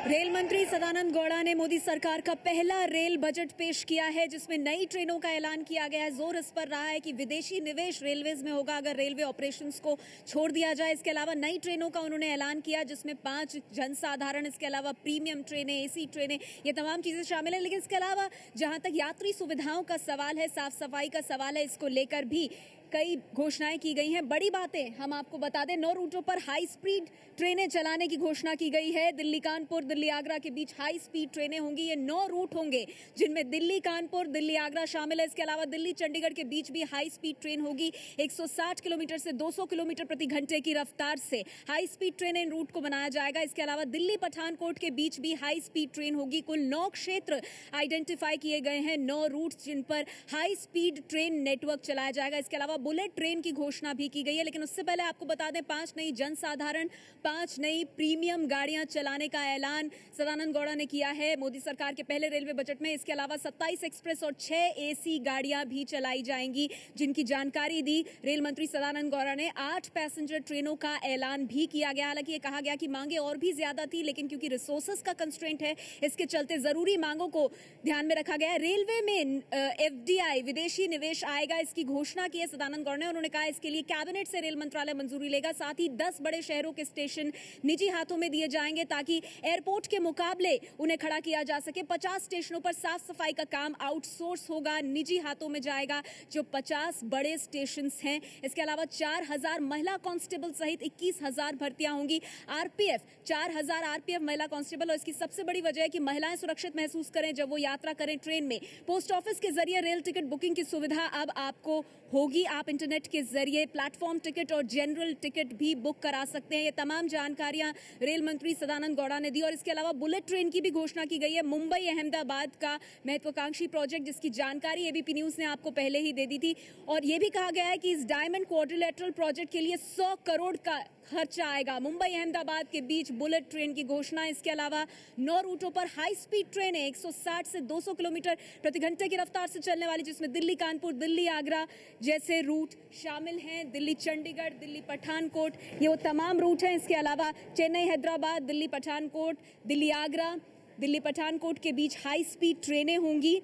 Rail मंत्री सदानंद गौड़ा ने मोदी सरकार का पहला रेल बजट पेश किया है, जिसमें नई ट्रेनों का ऐलान किया गया है। जोर इस पर रहा है कि विदेशी निवेश रेलवेज में होगा अगर रेलवे ऑपरेशंस को छोड़ दिया जाए। इसके अलावा नई ट्रेनों का उन्होंने ऐलान किया, जिसमें 5 जनसाधारण, इसके अलावा प्रीमियम ट्रेनें, एसी ट्रेनें, ये तमाम चीजें शामिल हैं। लेकिन इसके अलावा जहां तक यात्री सुविधाओं का सवाल है, साफ सफाई का सवाल है, इसको लेकर भी कई घोषणाएं की गई हैं। बड़ी बातें हम आपको बता दें, 9 रूटों पर हाई स्पीड ट्रेनें चलाने की घोषणा की गई है। दिल्ली कानपुर, दिल्ली आगरा के बीच हाई स्पीड ट्रेनें होंगी। ये 9 रूट होंगे जिनमें दिल्ली कानपुर, दिल्ली आगरा शामिल है। इसके अलावा दिल्ली चंडीगढ़ के बीच भी हाई स्पीड ट्रेन होगी। 160 किलोमीटर से 200 किलोमीटर प्रति घंटे की रफ्तार से हाई स्पीड ट्रेन इन रूट को बनाया जाएगा। इसके अलावा दिल्ली पठानकोट के बीच भी हाई स्पीड ट्रेन होगी। कुल 9 क्षेत्र आइडेंटिफाई किए गए हैं, 9 रूट जिन पर हाई स्पीड ट्रेन नेटवर्क चलाया जाएगा। इसके अलावा बुलेट ट्रेन की घोषणा भी की गई है। लेकिन उससे पहले आपको बता दें, 5 नई जनसाधारण, 5 नई प्रीमियम गाड़ियां चलाने का ऐलान सदानंद गौड़ा ने किया है मोदी सरकार के पहले रेलवे बजट में। इसके अलावा 27 एक्सप्रेस और 6 एसी गाड़ियां भी चलाई जाएंगी, जिनकी जानकारी दी रेल मंत्री सदानंद गौड़ा ने। 8 पैसेंजर ट्रेनों का ऐलान भी किया गया। हालांकि ये कहा गया कि मांगे और भी ज्यादा थी, लेकिन क्योंकि रिसोर्सेस का कंस्ट्रेंट है, इसके चलते जरूरी मांगों को ध्यान में रखा गया है। रेलवे में एफडीआई, विदेशी निवेश आएगा, इसकी घोषणा की है सदानंद गौड़ा ने। उन्होंने कहा इसके लिए कैबिनेट से रेल मंत्रालय मंजूरी लेगा। साथ ही 10 बड़े शहरों के स्टेशन निजी हाथों में दिए जाएंगे, ताकि एयरपोर्ट के मुकाबले उन्हें खड़ा किया जा सके। 50 स्टेशनों पर साफ सफाई का काम आउटसोर्स होगा, निजी हाथों में जाएगा, जो 50 बड़े स्टेशन हैं। इसके अलावा 4000 महिला कांस्टेबल सहित 21,000 भर्तियां होंगी। आरपीएफ, 4000 आरपीएफ महिला कांस्टेबल। और इसकी सबसे बड़ी वजह है कि महिलाएं सुरक्षित महसूस करें जब वो यात्रा करें ट्रेन में। पोस्ट ऑफिस के जरिए रेल टिकट बुकिंग की सुविधा अब आपको होगी। आप इंटरनेट के जरिए प्लेटफॉर्म टिकट और जनरल टिकट भी बुक करा सकते हैं। ये तमाम जानकारियां रेल मंत्री सदानंद गौड़ा ने दी। और इसके अलावा बुलेट ट्रेन की भी घोषणा की गई है। मुंबई अहमदाबाद का महत्वाकांक्षी प्रोजेक्ट, जिसकी जानकारी एबीपी न्यूज ने आपको पहले ही दे दी थी। और यह भी कहा गया है कि इस डायमंड क्वाड्रिलेटरल प्रोजेक्ट के लिए 100 करोड़ का खर्चा आएगा। मुंबई अहमदाबाद के बीच बुलेट ट्रेन की घोषणा। इसके अलावा 9 रूटों पर हाई स्पीड ट्रेनें 160 से 200 किलोमीटर प्रति घंटे की रफ्तार से चलने वाली, जिसमें दिल्ली कानपुर, दिल्ली आगरा जैसे रूट शामिल हैं। दिल्ली चंडीगढ़, दिल्ली पठानकोट, ये वो तमाम रूट हैं। इसके अलावा चेन्नई हैदराबाद, दिल्ली पठानकोट, दिल्ली आगरा, दिल्ली पठानकोट के बीच हाई स्पीड ट्रेनें होंगी,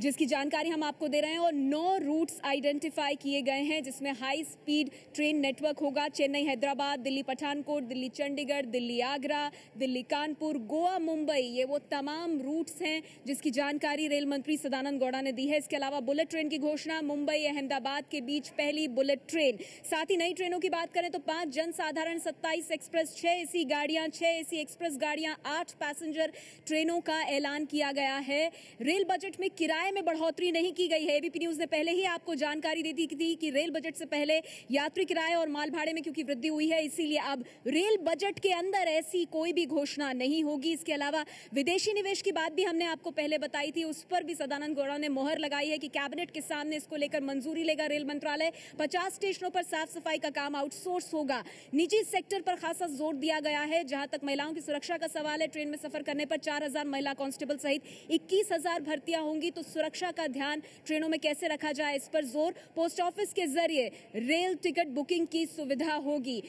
जिसकी जानकारी हम आपको दे रहे हैं। और 9 रूट्स आइडेंटिफाई किए गए हैं, जिसमें हाई स्पीड ट्रेन नेटवर्क होगा। चेन्नई हैदराबाद, दिल्ली पठानकोट, दिल्ली चंडीगढ़, दिल्ली आगरा, दिल्ली कानपुर, गोवा मुंबई, ये वो तमाम रूट्स हैं जिसकी जानकारी रेल मंत्री सदानंद गौड़ा ने दी है। इसके अलावा बुलेट ट्रेन की घोषणा, मुंबई अहमदाबाद के बीच पहली बुलेट ट्रेन। साथ ही नई ट्रेनों की बात करें तो 5 जनसाधारण, 27 एक्सप्रेस, 6 एसी गाड़ियां, 6 एसी एक्सप्रेस गाड़ियां, 8 पैसेंजर ट्रेनों का ऐलान किया गया है। रेल बजट में किराए में बढ़ोतरी नहीं की गई है। एबीपी न्यूज ने पहले ही आपको जानकारी दी थी कि रेल बजट से पहले यात्री किराए और माल भाड़े में क्योंकि वृद्धि हुई है, इसीलिए अब रेल बजट के अंदर ऐसी कोई भी घोषणा नहीं होगी। इसके अलावा विदेशी निवेश की बात भी हमने आपको पहले बताई थी, उस पर भी सदानंद गौड़ा ने मोहर लगाई है कि कैबिनेट के सामने इसको लेकर मंजूरी लेगा रेल मंत्रालय। 50 स्टेशनों पर साफ सफाई का काम आउटसोर्स होगा। निजी सेक्टर पर खासा जोर दिया गया है। जहां तक महिलाओं की सुरक्षा का सवाल है, ट्रेन में सफर करने पर 4000 महिला कांस्टेबल सहित 21,000 भर्तियां होंगी। तो सुरक्षा का ध्यान ट्रेनों में कैसे रखा जाए, इस पर जोर। पोस्ट ऑफिस के जरिए रेल टिकट बुकिंग की सुविधा होगी।